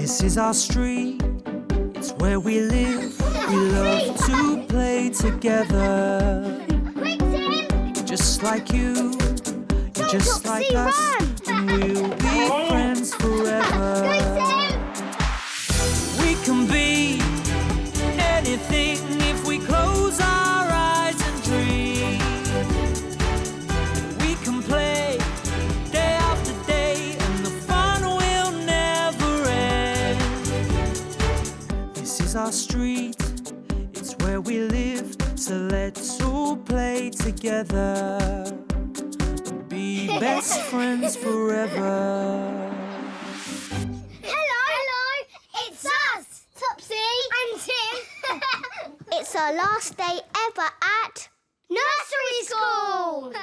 This is our street, it's where we live. We love to play together. Quick, Tim! Just like you, and just Topsy, like us, run! and we'll be friends forever. Go, Tim! We can be anything if we close our eyes and dream. We can play day after day, and the fun will never end. This is our street, it's where we live, so let's all play together and be best friends forever. Hello! It's us! Topsy! And Tim! It's our last day ever at Nursery School!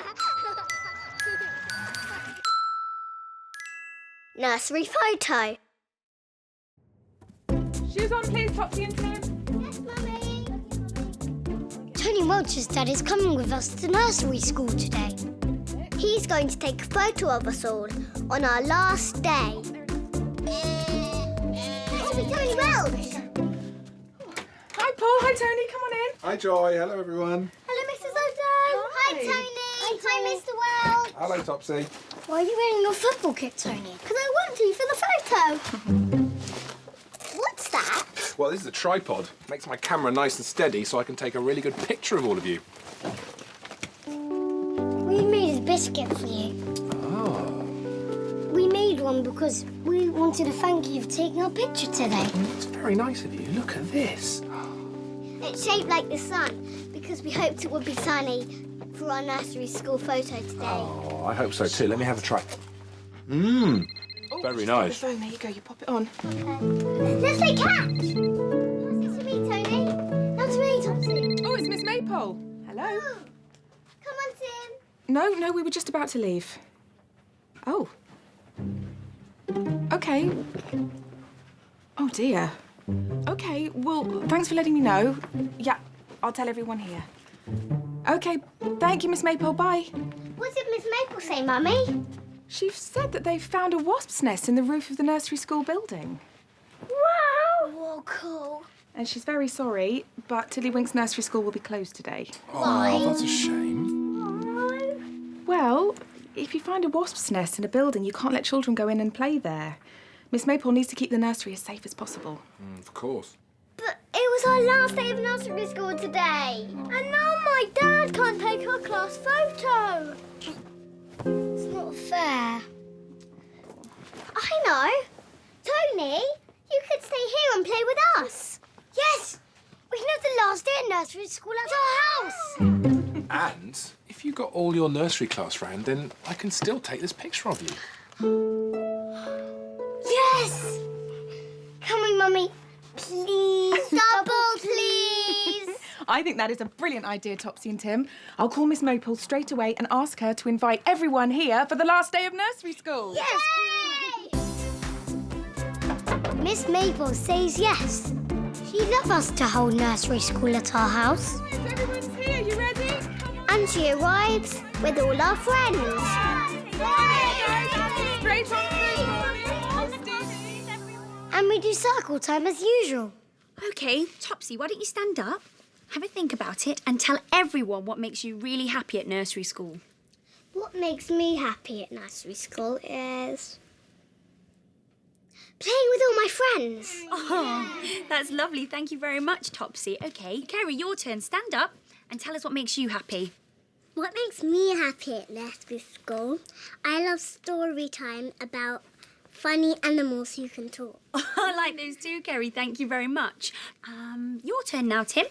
Nursery photo. Shoes on, please, Topsy and Tim. Yes, Mummy. Tony Welch's dad is coming with us to nursery school today. He's going to take a photo of us all on our last day. This will be Tony Welch. Hi, Paul. Hi, Tony. Come on in. Hi, Joy. Hello, everyone. Hello, Mrs. O'Donnell. Hi, Tony. Hi, Mr. Welch. Hello, Topsy. Why are you wearing your football kit, Tony? Because I want to for the photo. What's that? Well, this is a tripod. Makes my camera nice and steady so I can take a really good picture of all of you. We made a biscuit for you. Oh. We made one because we wanted to thank you for taking our picture today. It's very nice of you. Look at this. It's shaped like the sun because we hoped it would be sunny for our nursery school photo today. Oh, I hope so too. Let me have a try. Mmm. Very nice. There you go. You pop it on. Let's play catch! Pass it to me, Tony. Now to me, Topsy. Oh, it's Miss Maypole. Hello. Come on, Tim. No, we were just about to leave. Oh. Okay. Oh, dear. Okay, well, thanks for letting me know. Yeah, I'll tell everyone here. Okay, thank you, Miss Maypole. Bye. What did Miss Maple say, Mummy? She said that they've found a wasp's nest in the roof of the nursery school building. Wow! Oh, cool. And she's very sorry, but Tiddlywinks Nursery School will be closed today. Oh, that's a shame. Well, if you find a wasp's nest in a building, you can't let children go in and play there. Miss Maypole needs to keep the nursery as safe as possible. Of course. But it was our last day of nursery school today. And now my dad can't take our class photo. It's not fair. I know. Tony, you could stay here and play with us. Yes! We can have the last day at nursery school at our house. And if you got all your nursery class round, then I can still take this picture of you. Yes! Can we, Mummy? Please, double, please. I think that is a brilliant idea, Topsy and Tim. I'll call Miss Maypole straight away and ask her to invite everyone here for the last day of nursery school. Yes! Miss Maple says yes. She'd love us to hold nursery school at our house. Right, everyone's here. You ready? Come on. And she arrives with all our friends. Straight on through. And we do circle time as usual. OK, Topsy, why don't you stand up, have a think about it and tell everyone what makes you really happy at nursery school. What makes me happy at nursery school is playing with all my friends. Oh, that's lovely. Thank you very much, Topsy. OK, Kerry, your turn. Stand up and tell us what makes you happy. What makes me happy at nursery school? I love story time about funny animals who can talk. I like those too, Kerry. Thank you very much. Your turn now, Tim.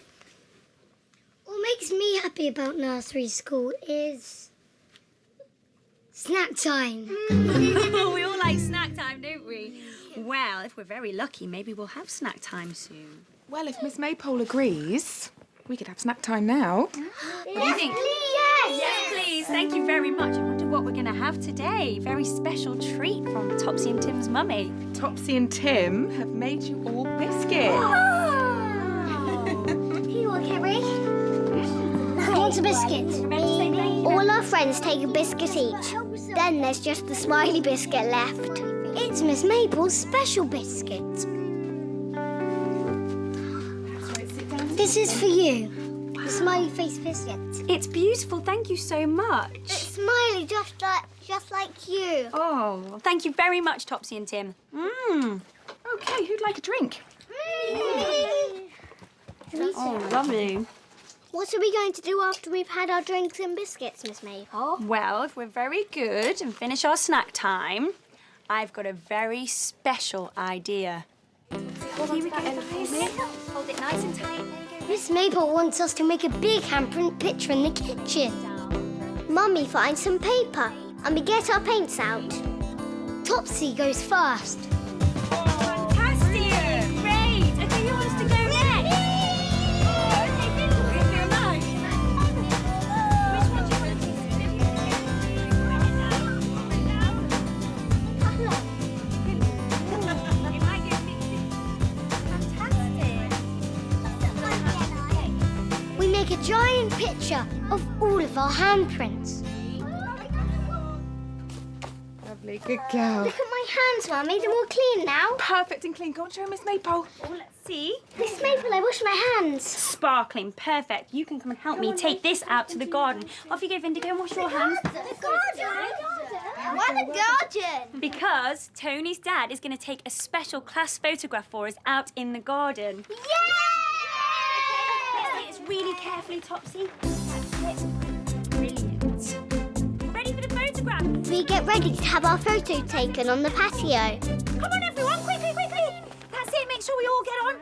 What makes me happy about nursery school is snack time. We all like snack time, don't we? Well, if we're very lucky, maybe we'll have snack time soon. Well, if Miss Maypole agrees, we could have snack time now. What do you think? Yes, please. Thank you very much. I wonder what we're going to have today. Very special treat from Topsy and Tim's mummy. Topsy and Tim have made you all biscuits. Here you are, Kerry. Who wants a biscuit? All our friends take a biscuit each. Then there's just the smiley biscuit left. It's Miss Maple's special biscuit. This is for you. The smiley face biscuit. It's beautiful, thank you so much. It's smiley just like you. Oh, thank you very much, Topsy and Tim. Okay, who'd like a drink? Oh, lovely. What are we going to do after we've had our drinks and biscuits, Miss Maple? Well, if we're very good and finish our snack time, I've got a very special idea. Here we go, guys. Hold it nice and tight. Miss Maple wants us to make a big handprint picture in the kitchen. Mummy finds some paper and we get our paints out. Topsy goes first. Fantastic! Great! Okay, who wants to go next? Okay, good. You're nice. Which one do you want to It might get a bit fantastic. We make a giant picture of all of our handprints. Lovely, good girl. Look at my hands, Mummy. They're all clean now. Perfect and clean. Go on, show Miss Maple. Oh, let's see. Miss Maple, I washed my hands. Sparkling, perfect. You can come and help me take this out to the garden. Off you go, Vindigo, and wash your hands. The garden? Why the garden? Because Tony's dad is going to take a special class photograph for us out in the garden. Yay! It's really carefully, Topsy. That's it. Brilliant. Ready for the photograph? We get ready to have our photo taken on the patio. Come on, everyone, quickly, quickly. That's it, make sure we all get on.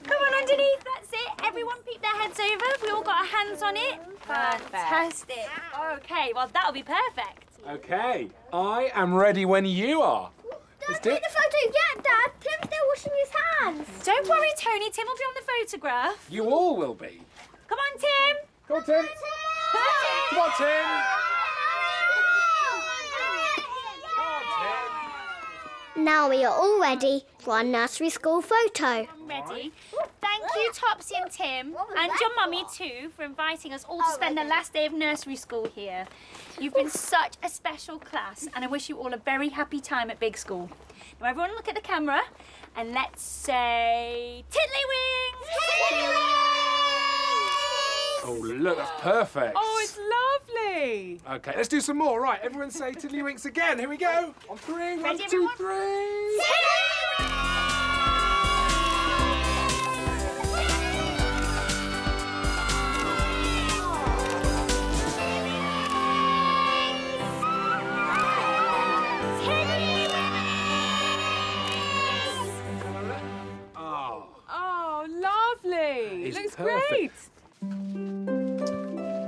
Come on underneath, that's it. Everyone peek their heads over. We all got our hands on it. Fantastic. Okay, well, that'll be perfect. Okay, I am ready when you are. Don't take the photo yet, Dad. Tim's still washing his hands. Don't worry, Tony. Tim will be on the photograph. You all will be. Come on, Tim. Come on, Tim. Come on, Tim. Now we are all ready for our nursery school photo. Ready? Thank you, Topsy and Tim, and your mummy too, for inviting us all to spend the last day of nursery school here. You've been such a special class, and I wish you all a very happy time at Big School. Now, everyone look at the camera, and let's say Tiddlywinks! Oh, look, that's perfect. Oh, it's lovely. Okay, let's do some more. Right, everyone say tiddlywinks again. Here we go. On three. One, Ready, two, everyone? three. Oh, Oh, lovely. It's Looks perfect. great.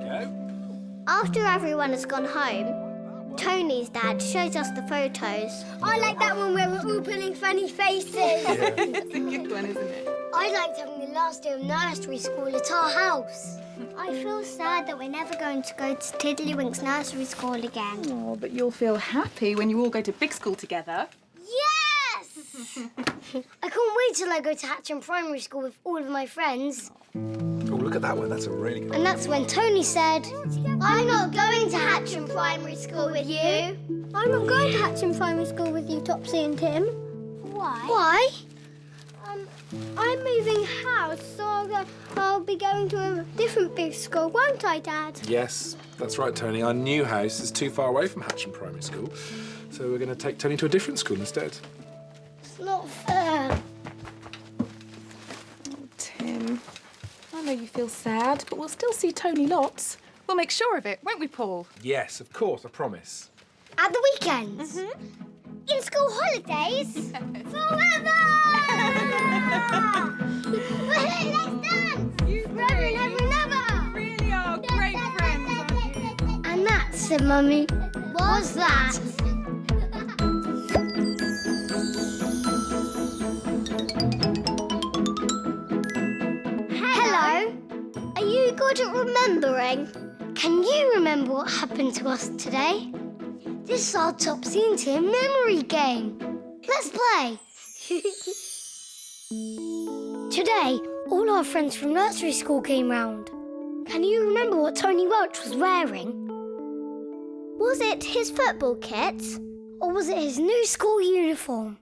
go. After everyone has gone home, Tony's dad shows us the photos. I like that one where we're all putting funny faces. That's a good one, isn't it? I liked having the last day of nursery school at our house. I feel sad that we're never going to go to Tiddlywinks nursery school again. Oh, but you'll feel happy when you all go to Big School together. Yes! I can't wait till I go to Hatcham Primary School with all of my friends. Oh, look at that one. That's a really good one. And that's when Tony said, I'm not going to Hatcham Primary School with you. I'm not going to Hatcham Primary School with you, Topsy and Tim. Why? Why? I'm moving house, so I'll be going to a different big school, won't I, Dad? Yes, that's right, Tony. Our new house is too far away from Hatcham Primary School, so we're going to take Tony to a different school instead. It's not fair. Oh, Tim, I know you feel sad, but we'll still see Tony lots. We'll make sure of it, won't we, Paul? Yes, of course, I promise. At the weekends? In school holidays? Forever! Let's dance! Forever and ever and ever! Really are great friends, aren't you? And that, said Mummy, was that. Hello. Are you good at remembering? Can you remember what happened to us today? This is our Topsy and Tim memory game. Let's play. Today, all our friends from nursery school came round. Can you remember what Tony Welch was wearing? Was it his football kit? Or was it his new school uniform?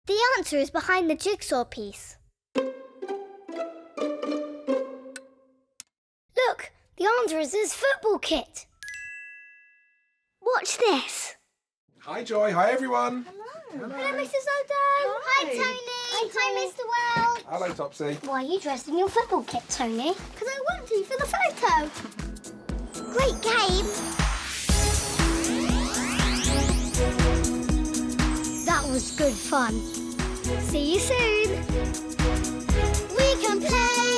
The answer is behind the jigsaw piece. Look, the answer is his football kit. Watch this. Hi, Joy. Hi, everyone. Hello, Mrs. O'Donnell. Hi, Tony. Hi, Mr. Wells. Hello, Topsy. Why are you dressed in your football kit, Tony? Because I want to for the photo. Great game. That was good fun. See you soon. We can play